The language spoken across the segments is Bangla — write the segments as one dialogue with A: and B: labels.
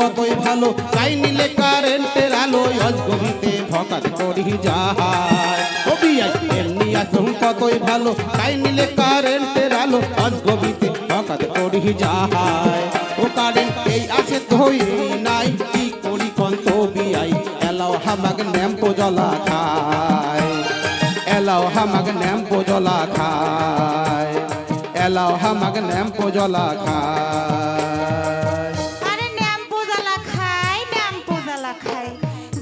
A: কতই ভালো তাই নিলে কারেন্টের আলো অজগবিতে ভকাত করি যায় ও বিয়াই এমনি আসুন কতই ভালো তাই নিলে কারেন্টের আলো অজগবিতে ভকাত করি যায় ও কারেন্ট এই আছে ধই নাই কি করি কন্ত বিয়াই এলাও হামাগ ন্যাম্পো জ্বলা খায় এলাও হামাগ ন্যাম্পো জ্বলা খায় এলাও হামাগ ন্যাম্পো জ্বলা খায়
B: আরে ন্যাম্পো জ্বালা খায়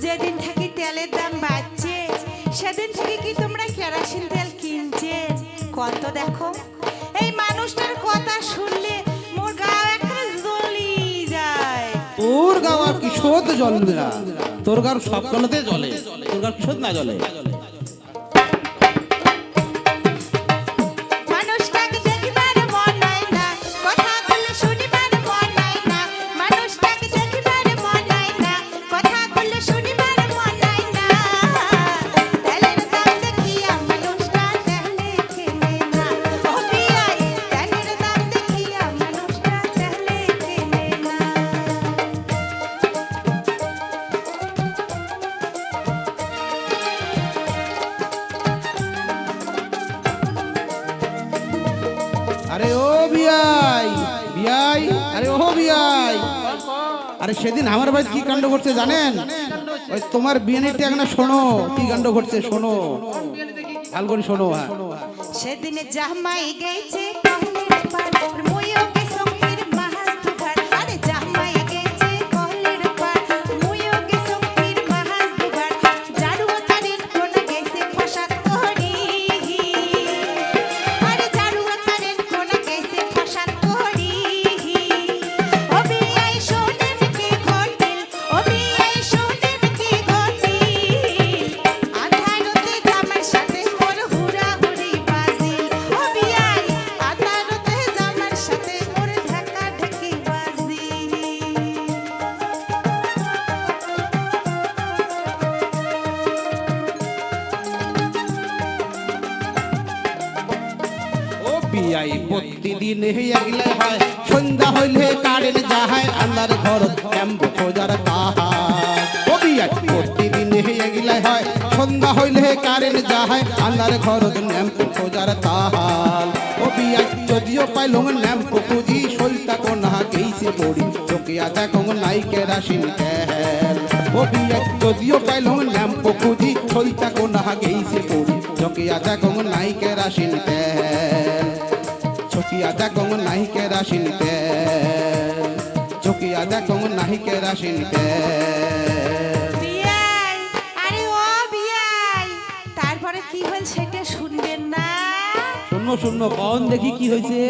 B: যেদিন থেকে তেলের দাম বাড়ছে সেদিন থেকে কি তোমরা কেরোসিন তেল কিনছে কত দেখো এই মানুষটার কথা শুনলে মোর গা একটা জ্বলি যায়
A: তোর গাও আর কিশোর জ্বলবে না তোর গাও সব কলতে জ্বলে তোর গাও কিশোর না জ্বলে
B: মানুষটাকে দেখিবার মন নাই না কথা বললে শুনিবার মন নাই না মানুষটাকে দেখিবার মন নাই না কথা বললে শুনিবার মন নাই না তেলের দাম দেখিয়া মানুষটা তেলে কেনে না ও বিয়াই তেলের দাম দেখিয়া মানুষটা তেলে কেনে না
A: আরে ও বিয়াই বিয়াই আরে ও বিয়াই আরে সেদিন আমার ভাই কি কাণ্ড ঘটছে জানেন ওই তোমার বিয়ানিটা এখন শোনো কি কাণ্ড ঘটছে শোনো ভালো করে শোনো হ্যাঁ
B: সেদিনে জামাই গেছে কলের পার মুইও কে সঙ্গীর মাহাস দুবার আরে জামাই গেছে কলের পার মুইও কে সঙ্গীর মাহাস দুবার জাড়ু তারিখ কোন গেছে ফসাদ করি আরে জাড়ু তারিখ কোন গেছে ফসাদ করি ও বিয়াই শোনেন কি ঘটিল ও বিয়াই শোনেন কি ঘটিল আধারতে জামার সাথে মোর হুড়াহুড়ি বাজিল ও বিয়াই আদালতে জামার সাথে মোর ঢাকা ঢাকি বাজিল
A: ও বিয়াই প্রতিদিন এগিলে হয় সন্ধ্যা হইলে কারেন্ট যাহায় আন্দার ঘর ক্যাম্প খোঁজার তাহার ও বিয়াই প্রতিদিন এগিলে হয় সন্ধ্যা হইলে কারেন্ট যাহায় আন্দার ঘর ল্যাম্প খোঁজার তাহার ও বিয়াই যদিও পাইলং ল্যাম্প খুঁজি সইতা কোনা গেইছে পড়ি চোকিয়া দেখো নাই কেরাসিন তেল ও বিয়াই যদিও পাইলং ল্যাম্প খুঁজি সইতা কোনা গেইছে পড়ি চোকিয়া দেখো নাই কেরাসিন তেল চকিয়া দেখো নাই কেরাসিন তেল চকিয়া দেখো নাই কেরাসিন তেল
B: বিয়াই আরে ও বিয়াই তারপরে কি হল সেটা শুনবেন না
A: শূন্য শূন্য কন দেখি কি হয়েছে